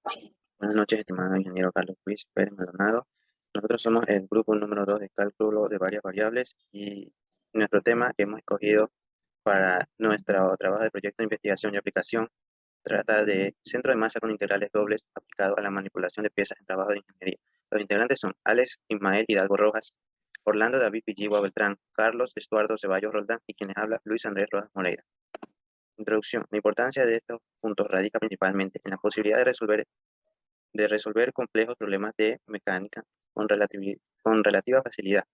Buenas noches, estimado ingeniero Carlos Luis Pérez Maldonado. Nosotros somos el grupo número 2 de cálculo de varias variables y nuestro tema que hemos escogido para nuestro trabajo de proyecto de investigación y aplicación trata de centro de masa con integrales dobles aplicado a la manipulación de piezas en trabajo de ingeniería. Los integrantes son Alex Ismael Hidalgo Rojas, Orlando David Pilligua Beltrán, Carlos Estuardo Ceballos Roldán y quienes habla Luis Andrés Rojas Moreira. Introducción. La importancia de estos puntos radica principalmente en la posibilidad de resolver complejos problemas de mecánica con relativa facilidad,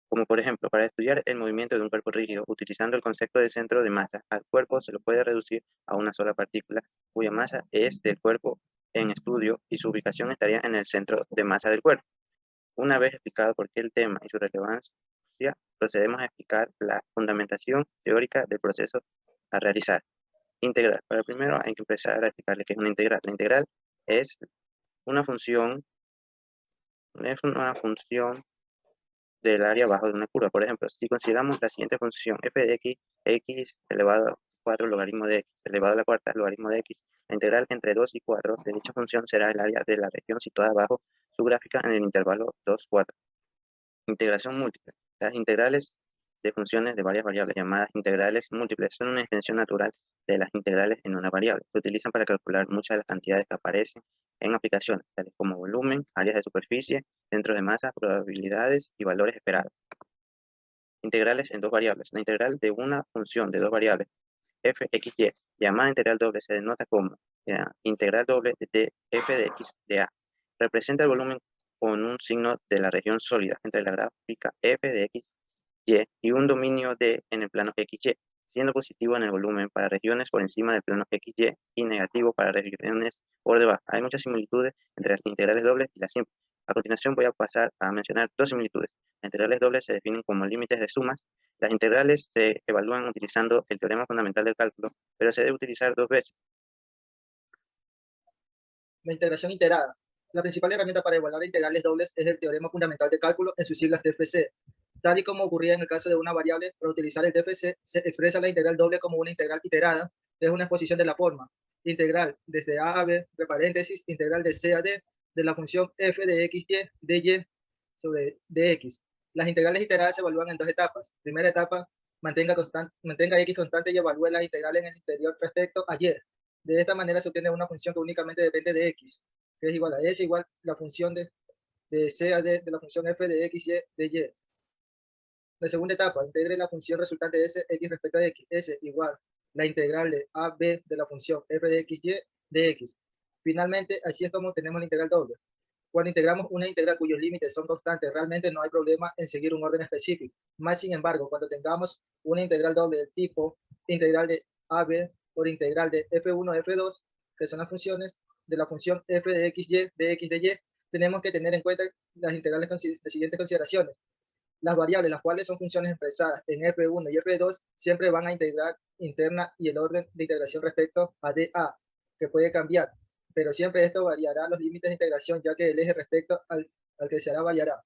como por ejemplo, para estudiar el movimiento de un cuerpo rígido utilizando el concepto de centro de masa, al cuerpo se lo puede reducir a una sola partícula, cuya masa es del cuerpo en estudio y su ubicación estaría en el centro de masa del cuerpo. Una vez explicado por qué el tema y su relevancia, procedemos a explicar la fundamentación teórica del proceso a realizar. Integral. Para primero hay que empezar a explicarle qué es una integral. La integral es una función del área abajo de una curva. Por ejemplo, si consideramos la siguiente función f de x, x elevado a 4 logaritmo de x elevado a la cuarta logaritmo de x, la integral entre 2 y 4 de dicha función será el área de la región situada bajo su gráfica en el intervalo 2, 4. Integración múltiple. Las integrales de funciones de varias variables llamadas integrales múltiples son una extensión natural de las integrales en una variable. Se utilizan para calcular muchas de las cantidades que aparecen en aplicaciones, tales como volumen, áreas de superficie, centros de masa, probabilidades y valores esperados. Integrales en dos variables. La integral de una función de dos variables, f, x, y, llamada integral doble, se denota como integral doble de f de x de a. Representa el volumen con un signo de la región sólida entre la gráfica f de x, y un dominio d en el plano xy, siendo positivo en el volumen para regiones por encima del plano xy y negativo para regiones por debajo. Hay muchas similitudes entre las integrales dobles y las simples. A continuación voy a pasar a mencionar dos similitudes. Las integrales dobles se definen como límites de sumas. Las integrales se evalúan utilizando el teorema fundamental del cálculo, pero se debe utilizar dos veces. La integración integrada. La principal herramienta para evaluar integrales dobles es el teorema fundamental de cálculo, en sus siglas TFC. Tal y como ocurría en el caso de una variable, para utilizar el TFC se expresa la integral doble como una integral iterada. Es una exposición de la forma integral desde a b, entre paréntesis, integral de c a d, de la función f de xy dy sobre dx. Las integrales iteradas se evalúan en dos etapas. Primera etapa, mantenga x constante y evalúe la integral en el interior respecto a y. De esta manera se obtiene una función que únicamente depende de x, que es igual a s igual la función de c a d de la función f de x y de y. La segunda etapa, integre la función resultante de s, x respecto a x, s igual la integral de a, b de la función f de x, y de x. Finalmente, así es como tenemos la integral doble. Cuando integramos una integral cuyos límites son constantes, realmente no hay problema en seguir un orden específico. Más sin embargo, cuando tengamos una integral doble del tipo integral de a, b por integral de f1, f2, que son las funciones de la función f de x, y de x de y, tenemos que tener en cuenta las integrales de siguientes consideraciones. Las variables, las cuales son funciones expresadas en f1 y f2, siempre van a integrar interna y el orden de integración respecto a dA, que puede cambiar, pero siempre esto variará los límites de integración, ya que el eje respecto al que se hará variará.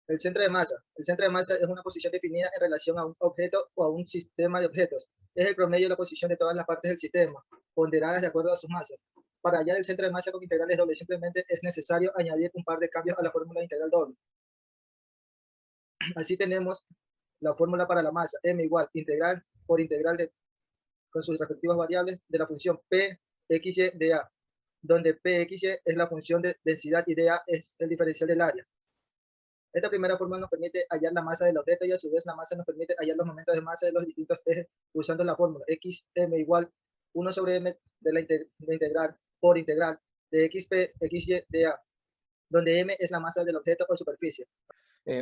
El centro de masa. El centro de masa es una posición definida en relación a un objeto o a un sistema de objetos. Es el promedio de la posición de todas las partes del sistema, ponderadas de acuerdo a sus masas. Para hallar el centro de masa con integrales dobles, simplemente es necesario añadir un par de cambios a la fórmula de integral doble. Así tenemos la fórmula para la masa, m igual integral por integral con sus respectivas variables de la función p, x, y de a, donde p, x, y es la función de densidad y dA es el diferencial del área. Esta primera fórmula nos permite hallar la masa del objeto y a su vez la masa nos permite hallar los momentos de masa de los distintos ejes usando la fórmula xm igual 1 sobre m de la integral por integral de xp, xy, dA, donde m es la masa del objeto o superficie.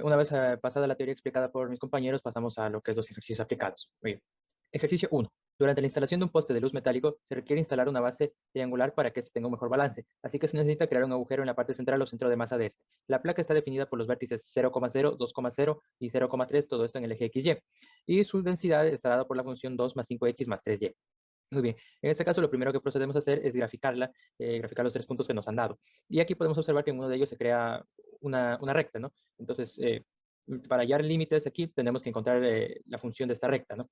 Una vez pasada la teoría explicada por mis compañeros, pasamos a lo que es los ejercicios aplicados. Muy bien. Ejercicio 1. Durante la instalación de un poste de luz metálico, se requiere instalar una base triangular para que este tenga un mejor balance. Así que se necesita crear un agujero en la parte central o centro de masa de este. La placa está definida por los vértices 0,0, 2,0 y 0,3, todo esto en el eje XY. Y su densidad está dada por la función 2 más 5x más 3y. Muy bien, en este caso lo primero que procedemos a hacer es graficar los tres puntos que nos han dado. Y aquí podemos observar que en uno de ellos se crea una recta, ¿no? Entonces, para hallar límites aquí tenemos que encontrar la función de esta recta, ¿no?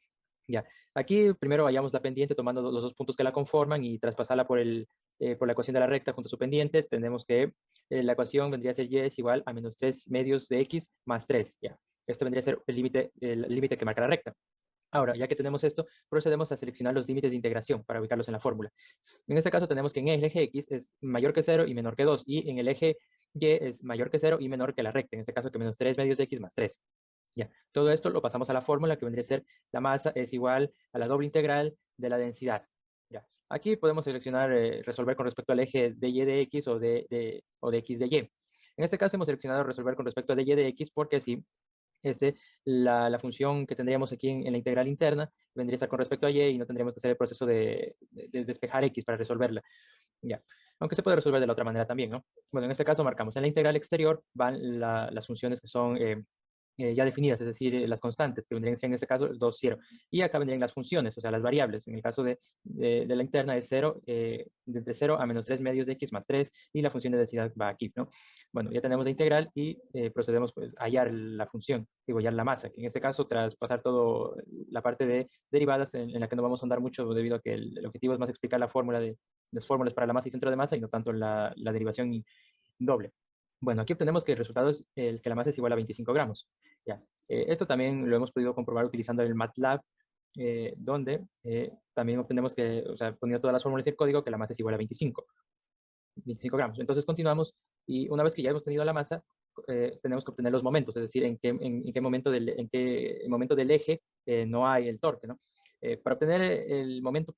Ya, aquí primero vayamos la pendiente tomando los dos puntos que la conforman y traspasarla por la ecuación de la recta junto a su pendiente. Tenemos que la ecuación vendría a ser y es igual a menos 3 medios de x más 3. Ya, este vendría a ser el límite que marca la recta. Ahora, ya que tenemos esto, procedemos a seleccionar los límites de integración para ubicarlos en la fórmula. En este caso tenemos que en el eje X es mayor que 0 y menor que 2, y en el eje Y es mayor que 0 y menor que la recta, en este caso que menos 3 medios de X más 3. Ya, todo esto lo pasamos a la fórmula que vendría a ser la masa es igual a la doble integral de la densidad. Ya, aquí podemos seleccionar, resolver con respecto al eje de y de X o de X de Y. En este caso hemos seleccionado resolver con respecto a de y de X porque así la función que tendríamos aquí en la integral interna vendría a estar con respecto a y no tendríamos que hacer el proceso de despejar x para resolverla. Ya. Aunque se puede resolver de la otra manera también, ¿no? Bueno, en este caso marcamos en la integral exterior van las funciones que son ya definidas, es decir, las constantes, que vendrían en este caso 2, 0. Y acá vendrían las funciones, o sea, las variables. En el caso de la interna es 0, desde 0 a menos 3 medios de x más 3, y la función de densidad va aquí, ¿no? Bueno, ya tenemos la integral y procedemos pues, a hallar la función, digo, hallar la masa, que en este caso, tras pasar toda la parte de derivadas, en la que no vamos a andar mucho debido a que el objetivo es más explicar la fórmula las fórmulas para la masa y centro de masa y no tanto la derivación doble. Bueno, aquí obtenemos que el resultado es que la masa es igual a 25 gramos. Ya. Esto también lo hemos podido comprobar utilizando el MATLAB, donde también obtenemos que, o sea, poniendo todas las fórmulas y el código, que la masa es igual a 25 gramos. Entonces continuamos y una vez que ya hemos tenido la masa, tenemos que obtener los momentos, es decir, en qué momento del eje no hay el torque, ¿no? Para obtener el momento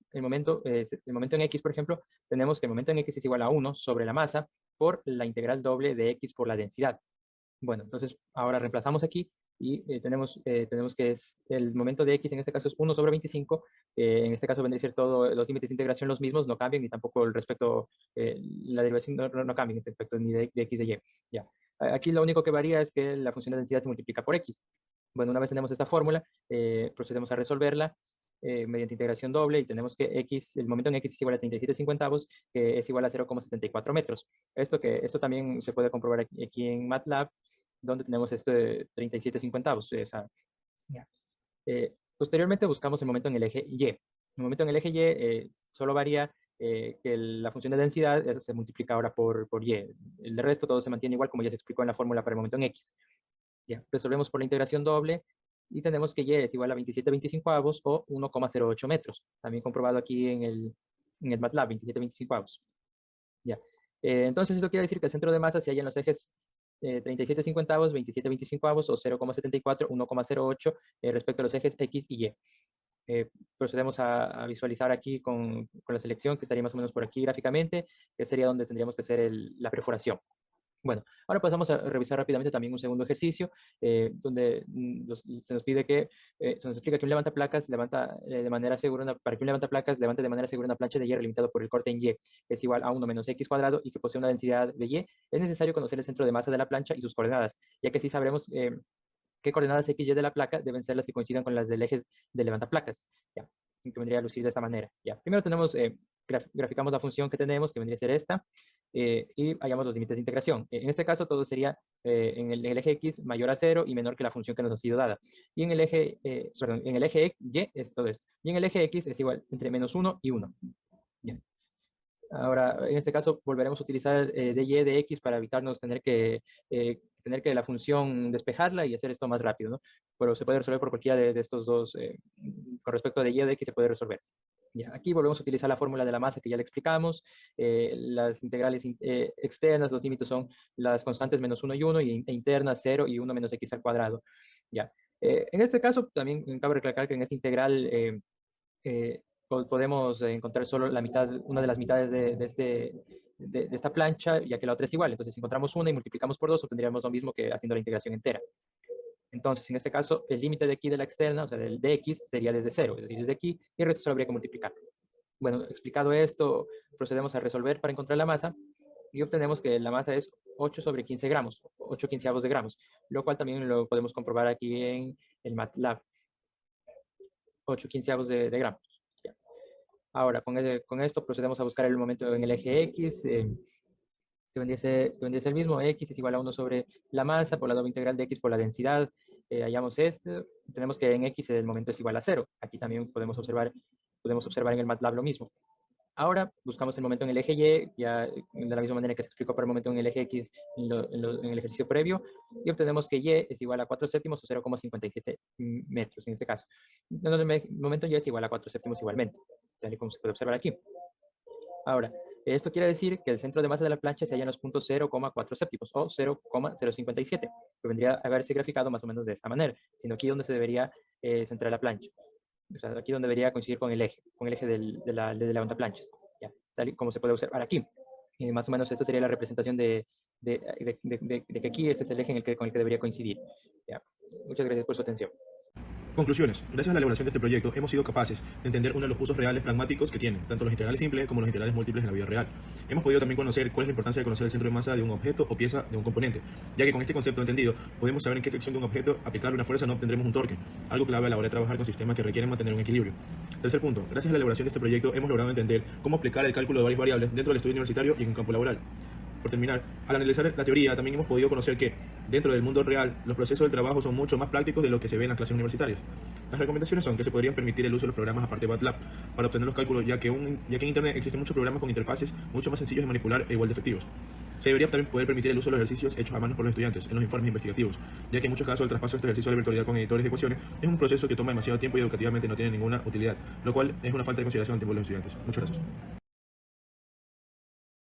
en X, por ejemplo, tenemos que el momento en X es igual a 1 sobre la masa por la integral doble de X por la densidad. Bueno, entonces ahora reemplazamos aquí y tenemos que es el momento de X, en este caso es 1 sobre 25, en este caso vendría a ser todos los límites de integración los mismos, no cambian, ni tampoco el respecto, la derivación no cambia en este aspecto, ni de X de Y. Ya. Aquí lo único que varía es que la función de densidad se multiplica por X. Bueno, una vez tenemos esta fórmula, procedemos a resolverla mediante integración doble y tenemos que X, el momento en X es igual a 37/50, que es igual a 0,74 metros. Esto también se puede comprobar aquí en MATLAB, donde tenemos 37/50. Posteriormente buscamos el momento en el eje Y. El momento en el eje Y solo varía que la función de densidad se multiplica ahora por Y. El resto todo se mantiene igual como ya se explicó en la fórmula para el momento en X. Ya, resolvemos por la integración doble y tenemos que Y es igual a 27/25 o 1,08 metros. También comprobado aquí en el MATLAB, 27/25. Ya. Entonces eso quiere decir que el centro de masa se halla en los ejes 37/50, 27/25 o 0,74, 1,08 respecto a los ejes X y Y. Procedemos a visualizar aquí con la selección que estaría más o menos por aquí gráficamente, que sería donde tendríamos que hacer la perforación. Bueno, ahora pasamos a revisar rápidamente también un segundo ejercicio, donde se nos pide que, se nos explica que un levantaplacas levanta de manera segura, para que un levantaplacas levante de manera segura una plancha de hierro limitado por el corte en Y, es igual a 1 menos X cuadrado y que posee una densidad de Y, es necesario conocer el centro de masa de la plancha y sus coordenadas, ya que así sabremos qué coordenadas X y de la placa deben ser las que coincidan con las del eje de levantaplacas. Ya, que vendría a lucir de esta manera. Ya, primero tenemos, graficamos la función que tenemos, que vendría a ser esta, y hallamos los límites de integración. En este caso, todo sería en el eje X mayor a 0 y menor que la función que nos ha sido dada. Y en el eje, en el eje Y es todo esto. Y en el eje X es igual entre menos 1 y 1. Bien. Ahora, en este caso, volveremos a utilizar de y de x para evitarnos tener que la función despejarla y hacer esto más rápido, ¿no? Pero se puede resolver por cualquiera de estos dos, con respecto a de y de x se puede resolver. Ya, aquí volvemos a utilizar la fórmula de la masa que ya le explicamos. Las integrales externas, los límites son las constantes menos 1 y 1, e internas 0 y 1 menos x al cuadrado. Ya. En este caso, también cabe recalcar que en esta integral podemos encontrar solo la mitad, una de las mitades de esta plancha, ya que la otra es igual. Entonces, si encontramos una y multiplicamos por 2, obtendríamos lo mismo que haciendo la integración entera. Entonces, en este caso, el límite de aquí de la externa, o sea, del de x, sería desde 0, es decir, desde aquí, y el resto solo habría que multiplicar. Bueno, explicado esto, procedemos a resolver para encontrar la masa, y obtenemos que la masa es 8 sobre 15 gramos, 8 quinceavos de gramos, lo cual también lo podemos comprobar aquí en el MATLAB. 8 quinceavos de gramos. Ya. Ahora, con esto procedemos a buscar el momento en el eje X, que vendría a ser el mismo. X es igual a 1 sobre la masa por la doble integral de X por la densidad. hallamos esto, tenemos que en X el momento es igual a 0. Aquí también podemos observar en el MATLAB lo mismo. Ahora buscamos el momento en el eje Y, ya de la misma manera que se explicó para el momento en el eje X en el ejercicio previo, y obtenemos que Y es igual a 4 séptimos o 0,57 metros en este caso. Donde el momento Y es igual a 4 séptimos igualmente, tal y como se puede observar aquí. Ahora, esto quiere decir que el centro de masa de la plancha se halla en los puntos 0,4 séptimos o 0,057, que vendría a haberse graficado más o menos de esta manera, sino aquí donde se debería centrar la plancha. O sea, aquí donde debería coincidir con el eje de la onda planchas, ¿ya? Tal y como se puede observar aquí. Más o menos esta sería la representación de que aquí este es el eje con el que debería coincidir, ¿ya? Muchas gracias por su atención. Conclusiones. Gracias a la elaboración de este proyecto hemos sido capaces de entender uno de los usos reales pragmáticos que tienen, tanto los integrales simples como los integrales múltiples en la vida real. Hemos podido también conocer cuál es la importancia de conocer el centro de masa de un objeto o pieza de un componente, ya que con este concepto entendido podemos saber en qué sección de un objeto aplicarle una fuerza no obtendremos un torque, algo clave a la hora de trabajar con sistemas que requieren mantener un equilibrio. Tercer punto. Gracias a la elaboración de este proyecto hemos logrado entender cómo aplicar el cálculo de varias variables dentro del estudio universitario y en un campo laboral. Por terminar, al analizar la teoría también hemos podido conocer que, dentro del mundo real, los procesos del trabajo son mucho más prácticos de lo que se ve en las clases universitarias. Las recomendaciones son que se podrían permitir el uso de los programas aparte de MATLAB para obtener los cálculos, ya que en Internet existen muchos programas con interfaces mucho más sencillos de manipular e igual de efectivos. Se debería también poder permitir el uso de los ejercicios hechos a mano por los estudiantes en los informes investigativos, ya que en muchos casos el traspaso de este ejercicio de la virtualidad con editores de ecuaciones es un proceso que toma demasiado tiempo y educativamente no tiene ninguna utilidad, lo cual es una falta de consideración al tiempo de los estudiantes. Muchas gracias.